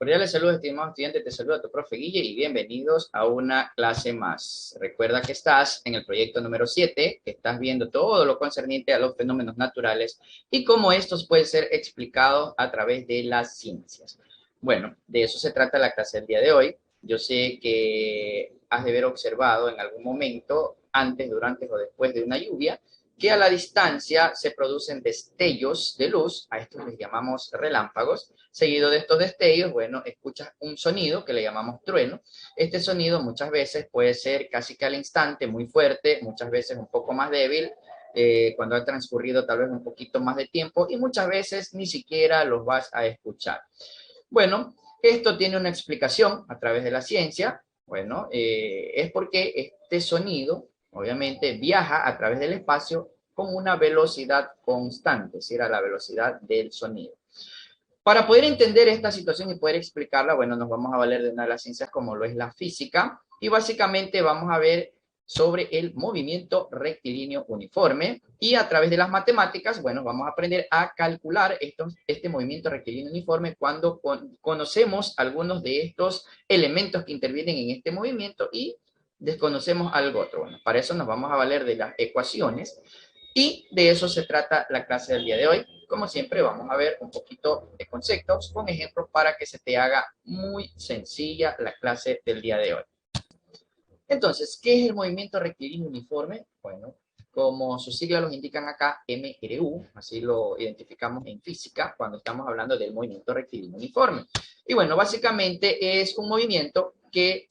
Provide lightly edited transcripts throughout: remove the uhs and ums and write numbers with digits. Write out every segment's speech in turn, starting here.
Cordiales saludos, estimados estudiantes. Te saluda tu profe Guille y bienvenidos a una clase más. Recuerda que estás en el proyecto número 7, que estás viendo todo lo concerniente a los fenómenos naturales y cómo estos pueden ser explicados a través de las ciencias. Bueno, de eso se trata la clase del día de hoy. Yo sé que has de haber observado en algún momento, antes, durante o después de una lluvia, que a la distancia se producen destellos de luz, a estos les llamamos relámpagos. Seguido de estos destellos, bueno, escuchas un sonido que le llamamos trueno. Este sonido muchas veces puede ser casi que al instante, muy fuerte, muchas veces un poco más débil, cuando ha transcurrido tal vez un poquito más de tiempo, y muchas veces ni siquiera los vas a escuchar. Bueno, esto tiene una explicación a través de la ciencia. Bueno, es porque este sonido, obviamente, viaja a través del espacio con una velocidad constante, es decir, a la velocidad del sonido. Para poder entender esta situación y poder explicarla, bueno, nos vamos a valer de una de las ciencias como lo es la física, y básicamente vamos a ver sobre el movimiento rectilíneo uniforme, y a través de las matemáticas, bueno, vamos a aprender a calcular este movimiento rectilíneo uniforme cuando conocemos algunos de estos elementos que intervienen en este movimiento y desconocemos algo otro. Bueno, para eso nos vamos a valer de las ecuaciones, y de eso se trata la clase del día de hoy. Como siempre, vamos a ver un poquito de conceptos con ejemplos para que se te haga muy sencilla la clase del día de hoy. Entonces, ¿qué es el movimiento rectilíneo uniforme? Bueno, como sus siglas los indican acá, MRU, así lo identificamos en física cuando estamos hablando del movimiento rectilíneo uniforme. Y bueno, básicamente es un movimiento que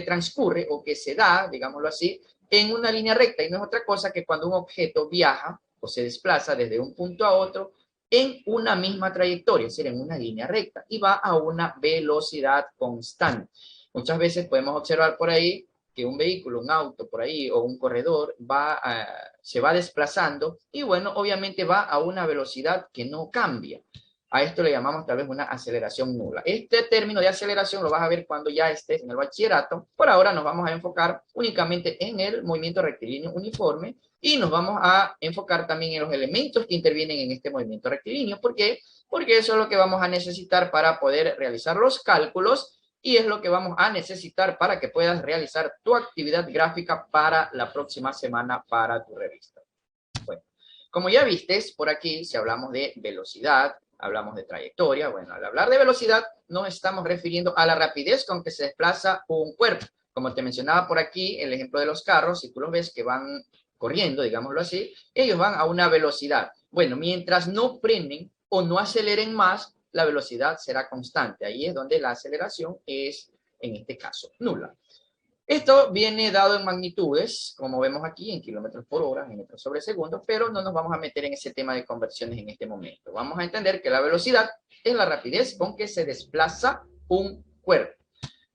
transcurre o que se da, digámoslo así, en una línea recta, y no es otra cosa que cuando un objeto viaja o se desplaza desde un punto a otro en una misma trayectoria, es decir, en una línea recta, y va a una velocidad constante. Muchas veces podemos observar por ahí que un vehículo, un auto por ahí o un corredor se va desplazando y bueno, obviamente va a una velocidad que no cambia. A esto le llamamos tal vez una aceleración nula. Este término de aceleración lo vas a ver cuando ya estés en el bachillerato. Por ahora nos vamos a enfocar únicamente en el movimiento rectilíneo uniforme y nos vamos a enfocar también en los elementos que intervienen en este movimiento rectilíneo. ¿Por qué? Porque eso es lo que vamos a necesitar para poder realizar los cálculos y es lo que vamos a necesitar para que puedas realizar tu actividad gráfica para la próxima semana para tu revista. Bueno, como ya vistes por aquí, si hablamos de velocidad, hablamos de trayectoria. Bueno, al hablar de velocidad nos estamos refiriendo a la rapidez con que se desplaza un cuerpo. Como te mencionaba por aquí, el ejemplo de los carros, si tú los ves que van corriendo, digámoslo así, ellos van a una velocidad. Bueno, mientras no frenen o no aceleren más, la velocidad será constante. Ahí es donde la aceleración es, en este caso, nula. Esto viene dado en magnitudes, como vemos aquí, en kilómetros por hora, en metros sobre segundo, pero no nos vamos a meter en ese tema de conversiones en este momento. Vamos a entender que la velocidad es la rapidez con que se desplaza un cuerpo.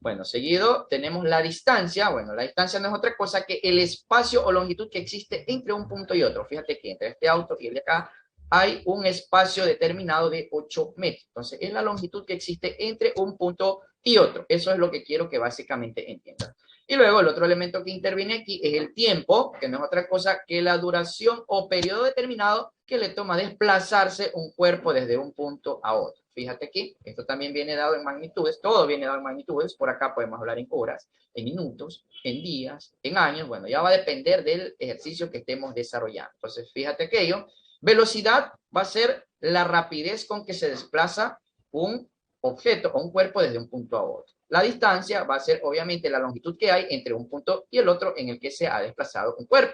Bueno, seguido tenemos la distancia. Bueno, la distancia no es otra cosa que el espacio o longitud que existe entre un punto y otro. Fíjate que entre este auto y el de acá hay un espacio determinado de 8 metros. Entonces, es la longitud que existe entre un punto y otro. Eso es lo que quiero que básicamente entiendan. Y luego el otro elemento que interviene aquí es el tiempo, que no es otra cosa que la duración o periodo determinado que le toma desplazarse un cuerpo desde un punto a otro. Fíjate aquí, esto también viene dado en magnitudes, todo viene dado en magnitudes, por acá podemos hablar en horas, en minutos, en días, en años, bueno, ya va a depender del ejercicio que estemos desarrollando. Entonces, fíjate aquello, velocidad va a ser la rapidez con que se desplaza un objeto o un cuerpo desde un punto a otro. La distancia va a ser obviamente la longitud que hay entre un punto y el otro en el que se ha desplazado un cuerpo.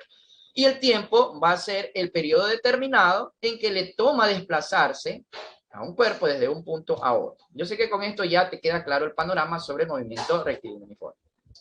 Y el tiempo va a ser el periodo determinado en que le toma desplazarse a un cuerpo desde un punto a otro. Yo sé que con esto ya te queda claro el panorama sobre el movimiento rectilíneo uniforme.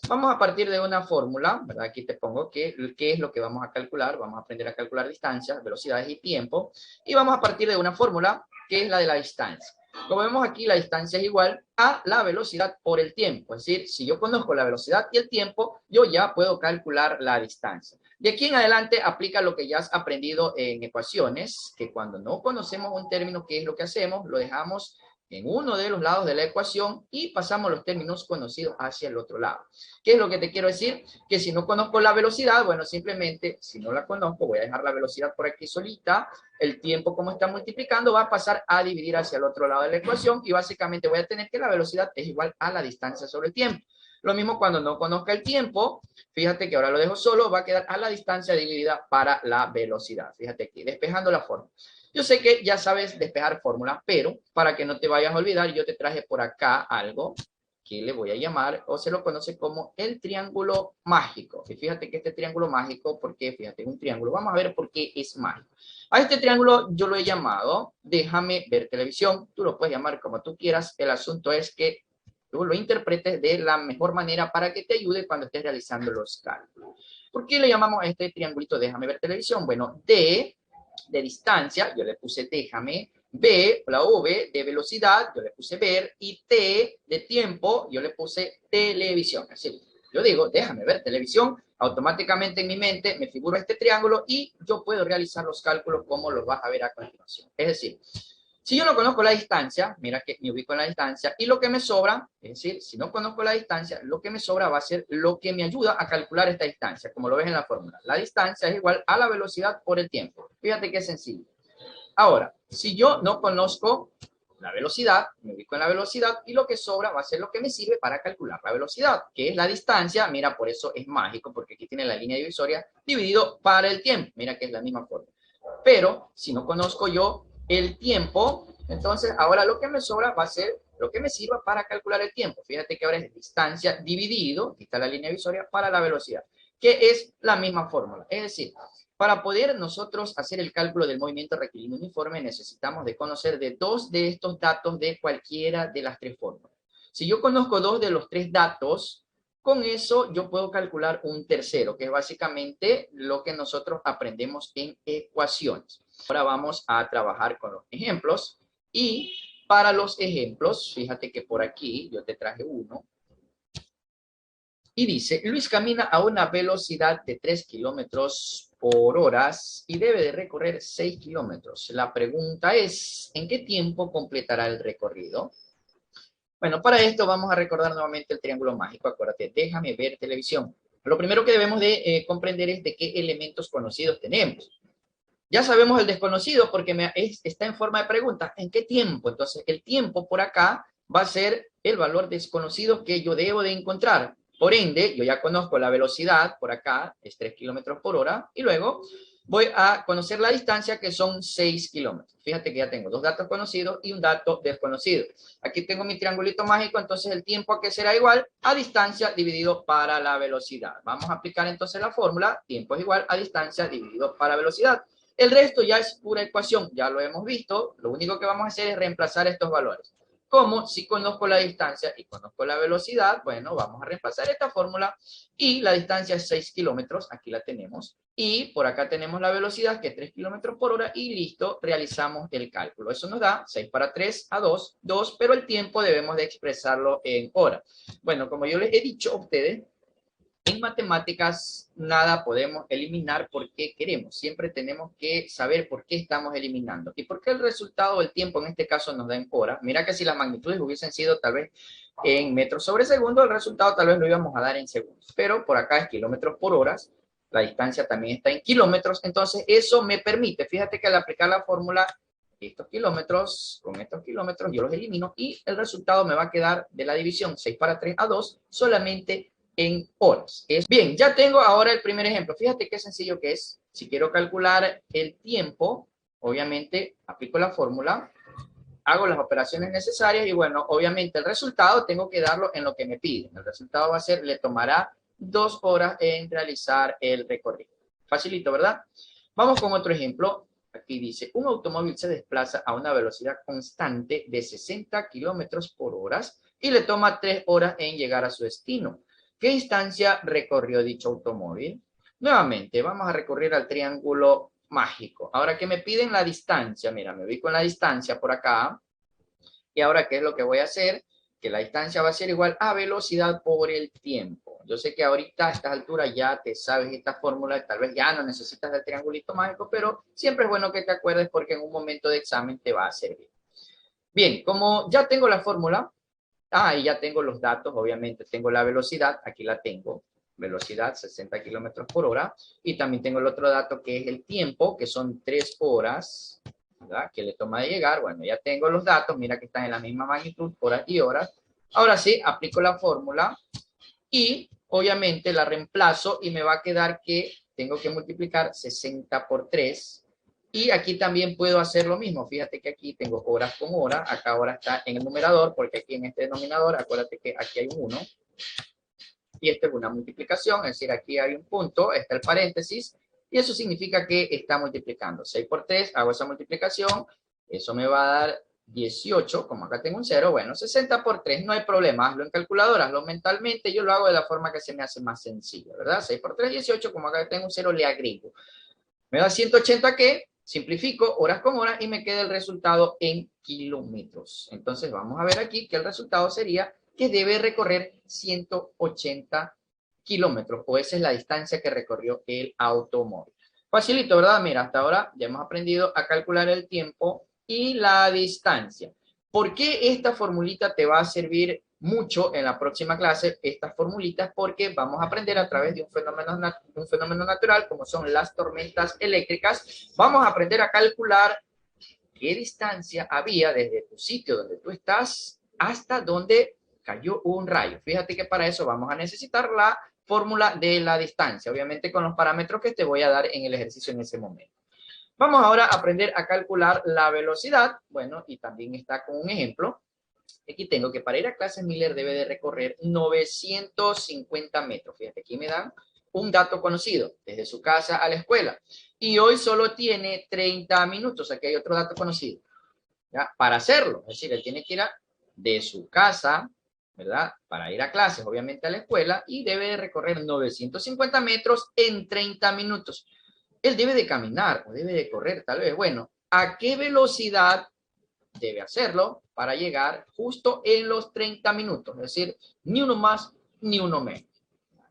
Vamos a partir de una fórmula, ¿verdad? Aquí te pongo qué es lo que vamos a calcular. Vamos a aprender a calcular distancias, velocidades y tiempo. Y vamos a partir de una fórmula que es la de la distancia. Como vemos aquí, la distancia es igual a la velocidad por el tiempo. Es decir, si yo conozco la velocidad y el tiempo, yo ya puedo calcular la distancia. De aquí en adelante aplica lo que ya has aprendido en ecuaciones, que cuando no conocemos un término, ¿qué es lo que hacemos? Lo dejamos en uno de los lados de la ecuación y pasamos los términos conocidos hacia el otro lado. ¿Qué es lo que te quiero decir? Que si no conozco la velocidad, bueno, simplemente, si no la conozco, voy a dejar la velocidad por aquí solita, el tiempo como está multiplicando va a pasar a dividir hacia el otro lado de la ecuación y básicamente voy a tener que la velocidad es igual a la distancia sobre el tiempo. Lo mismo cuando no conozca el tiempo, fíjate que ahora lo dejo solo, va a quedar a la distancia dividida para la velocidad. Fíjate aquí, despejando la forma. Yo sé que ya sabes despejar fórmulas, pero para que no te vayas a olvidar, yo te traje por acá algo que le voy a llamar, o se lo conoce como el triángulo mágico. Y fíjate que este triángulo mágico, porque fíjate, es un triángulo. Vamos a ver por qué es mágico. A este triángulo yo lo he llamado, déjame ver televisión. Tú lo puedes llamar como tú quieras. El asunto es que tú lo interpretes de la mejor manera para que te ayude cuando estés realizando los cálculos. ¿Por qué le llamamos a este triangulito déjame ver televisión? Bueno, D de distancia, yo le puse déjame, B, la V de velocidad, yo le puse ver, y T de tiempo, yo le puse televisión. Así, yo digo, déjame ver televisión, automáticamente en mi mente me figuro este triángulo y yo puedo realizar los cálculos como los vas a ver a continuación. Es decir, si yo no conozco la distancia, mira que me ubico en la distancia, y lo que me sobra, es decir, si no conozco la distancia, lo que me sobra va a ser lo que me ayuda a calcular esta distancia, como lo ves en la fórmula. La distancia es igual a la velocidad por el tiempo. Fíjate qué sencillo. Ahora, si yo no conozco la velocidad, me ubico en la velocidad, y lo que sobra va a ser lo que me sirve para calcular la velocidad, que es la distancia. Mira, por eso es mágico, porque aquí tiene la línea divisoria dividido para el tiempo. Mira que es la misma forma. Pero si no conozco yo el tiempo, entonces ahora lo que me sobra va a ser lo que me sirva para calcular el tiempo. Fíjate que ahora es distancia dividido, aquí está la línea divisoria, para la velocidad, que es la misma fórmula. Es decir, para poder nosotros hacer el cálculo del movimiento rectilíneo uniforme, necesitamos de conocer de dos de estos datos de cualquiera de las tres fórmulas. Si yo conozco dos de los tres datos, con eso yo puedo calcular un tercero, que es básicamente lo que nosotros aprendemos en ecuaciones. Ahora vamos a trabajar con los ejemplos, y para los ejemplos, fíjate que por aquí yo te traje uno, y dice, Luis camina a una velocidad de 3 kilómetros por hora y debe de recorrer 6 kilómetros. La pregunta es, ¿en qué tiempo completará el recorrido? Bueno, para esto vamos a recordar nuevamente el triángulo mágico. Acuérdate, déjame ver televisión. Lo primero que debemos de comprender es de qué elementos conocidos tenemos. Ya sabemos el desconocido porque está en forma de pregunta. ¿En qué tiempo? Entonces, el tiempo por acá va a ser el valor desconocido que yo debo de encontrar. Por ende, yo ya conozco la velocidad por acá, es 3 kilómetros por hora, y luego voy a conocer la distancia, que son 6 kilómetros. Fíjate que ya tengo dos datos conocidos y un dato desconocido. Aquí tengo mi triangulito mágico, entonces el tiempo a que será igual a distancia dividido para la velocidad. Vamos a aplicar entonces la fórmula, tiempo es igual a distancia dividido para velocidad. El resto ya es pura ecuación, ya lo hemos visto. Lo único que vamos a hacer es reemplazar estos valores. Como si conozco la distancia y conozco la velocidad, bueno, vamos a reemplazar esta fórmula, y la distancia es 6 kilómetros, aquí la tenemos, y por acá tenemos la velocidad, que es 3 kilómetros por hora, y listo, realizamos el cálculo. Eso nos da 6 para 3 a 2, 2, pero el tiempo debemos de expresarlo en horas. Bueno, como yo les he dicho a ustedes, en matemáticas nada podemos eliminar porque queremos. Siempre tenemos que saber por qué estamos eliminando. Y por qué el resultado del tiempo en este caso nos da en horas. Mira que si las magnitudes hubiesen sido tal vez en metros sobre segundo, el resultado tal vez lo íbamos a dar en segundos. Pero por acá es kilómetros por horas. La distancia también está en kilómetros. Entonces eso me permite, fíjate que al aplicar la fórmula, estos kilómetros con estos kilómetros yo los elimino y el resultado me va a quedar de la división 6 para 3 a 2 solamente en horas. Bien, ya tengo ahora el primer ejemplo. Fíjate qué sencillo que es. Si quiero calcular el tiempo, obviamente aplico la fórmula, hago las operaciones necesarias y bueno, obviamente el resultado tengo que darlo en lo que me piden. El resultado va a ser, le tomará 2 horas en realizar el recorrido. Facilito, ¿verdad? Vamos con otro ejemplo. Aquí dice, un automóvil se desplaza a una velocidad constante de 60 kilómetros por hora y le toma 3 horas en llegar a su destino. ¿Qué distancia recorrió dicho automóvil? Nuevamente, vamos a recurrir al triángulo mágico. Ahora que me piden la distancia, mira, me ubico en la distancia por acá. Y ahora, ¿qué es lo que voy a hacer? Que la distancia va a ser igual a velocidad por el tiempo. Yo sé que ahorita a estas alturas ya te sabes esta fórmula, tal vez ya no necesitas del triangulito mágico, pero siempre es bueno que te acuerdes porque en un momento de examen te va a servir. Bien, como ya tengo la fórmula, y ya tengo los datos, obviamente tengo la velocidad, aquí la tengo, velocidad 60 kilómetros por hora, y también tengo el otro dato que es el tiempo, que son 3 horas, ¿verdad? Que le toma de llegar. Bueno, ya tengo los datos, mira que están en la misma magnitud, horas y horas. Ahora sí, aplico la fórmula y obviamente la reemplazo y me va a quedar que tengo que multiplicar 60 por 3. Y aquí también puedo hacer lo mismo. Fíjate que aquí tengo horas con hora. Acá ahora está en el numerador, porque aquí en este denominador, acuérdate que aquí hay un 1. Y esto es una multiplicación, es decir, aquí hay un punto, está el paréntesis. Y eso significa que está multiplicando. 6 por 3, hago esa multiplicación. Eso me va a dar 18, como acá tengo un 0, bueno, 60 por 3, no hay problema, hazlo en calculadora, hazlo mentalmente, yo lo hago de la forma que se me hace más sencilla, ¿verdad? 6 por 3, 18, como acá tengo un 0, le agrego. Me da 180, ¿qué? Simplifico horas con horas y me queda el resultado en kilómetros. Entonces vamos a ver aquí que el resultado sería que debe recorrer 180 kilómetros, o esa es la distancia que recorrió el automóvil. Facilito, ¿verdad? Mira, hasta ahora ya hemos aprendido a calcular el tiempo y la distancia. ¿Por qué esta formulita te va a servir mucho en la próxima clase? Estas formulitas porque vamos a aprender a través de un fenómeno natural como son las tormentas eléctricas. Vamos a aprender a calcular qué distancia había desde tu sitio donde tú estás hasta donde cayó un rayo. Fíjate que para eso vamos a necesitar la fórmula de la distancia, obviamente con los parámetros que te voy a dar en el ejercicio en ese momento. Vamos ahora a aprender a calcular la velocidad. Bueno, y también está con un ejemplo. Aquí tengo que para ir a clases Miller debe de recorrer 950 metros. Fíjate, aquí me dan un dato conocido, desde su casa a la escuela. Y hoy solo tiene 30 minutos. Aquí hay otro dato conocido. ¿Ya? Para hacerlo, es decir, él tiene que ir de su casa, ¿verdad? Para ir a clases, obviamente a la escuela, y debe de recorrer 950 metros en 30 minutos. Él debe de caminar o debe de correr, tal vez. Bueno, ¿a qué velocidad debe hacerlo para llegar justo en los 30 minutos? Es decir, ni uno más ni uno menos.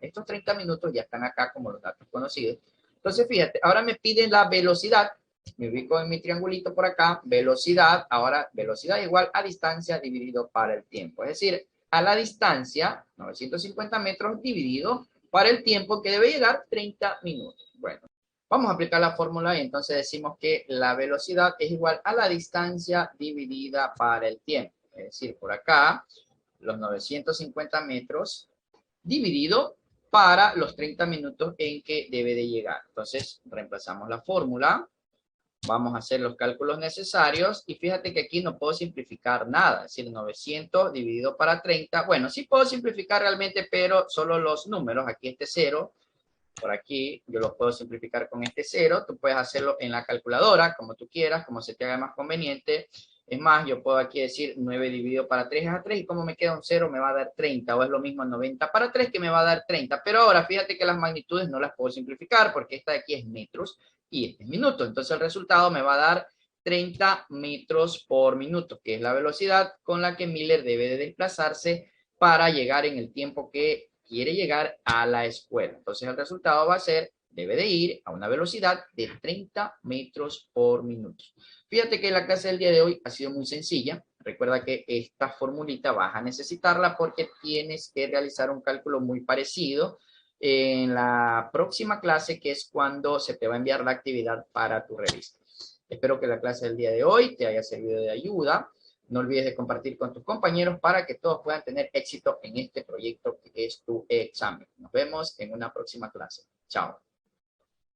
Estos 30 minutos ya están acá como los datos conocidos. Entonces, fíjate, ahora me piden la velocidad. Me ubico en mi triangulito por acá, velocidad. Ahora, velocidad igual a distancia dividido para el tiempo. Es decir, a la distancia, 950 metros dividido para el tiempo que debe llegar, 30 minutos. Bueno, vamos a aplicar la fórmula y entonces decimos que la velocidad es igual a la distancia dividida para el tiempo. Es decir, por acá, los 950 metros dividido para los 30 minutos en que debe de llegar. Entonces, reemplazamos la fórmula, vamos a hacer los cálculos necesarios y fíjate que aquí no puedo simplificar nada, es decir, 900 dividido para 30. Bueno, sí puedo simplificar realmente, pero solo los números, aquí este 0, por aquí yo los puedo simplificar con este 0, tú puedes hacerlo en la calculadora, como tú quieras, como se te haga más conveniente. Es más, yo puedo aquí decir 9 dividido para 3 es a 3 y como me queda un 0 me va a dar 30, o es lo mismo 90 para 3 que me va a dar 30. Pero ahora fíjate que las magnitudes no las puedo simplificar porque esta de aquí es metros y este es minuto. Entonces el resultado me va a dar 30 metros por minuto, que es la velocidad con la que Miller debe de desplazarse para llegar en el tiempo que quiere llegar a la escuela. Entonces el resultado va a ser, debe de ir a una velocidad de 30 metros por minuto. Fíjate que la clase del día de hoy ha sido muy sencilla. Recuerda que esta formulita vas a necesitarla porque tienes que realizar un cálculo muy parecido en la próxima clase, que es cuando se te va a enviar la actividad para tu revista. Espero que la clase del día de hoy te haya servido de ayuda. No olvides de compartir con tus compañeros para que todos puedan tener éxito en este proyecto que es tu examen. Nos vemos en una próxima clase. Chao.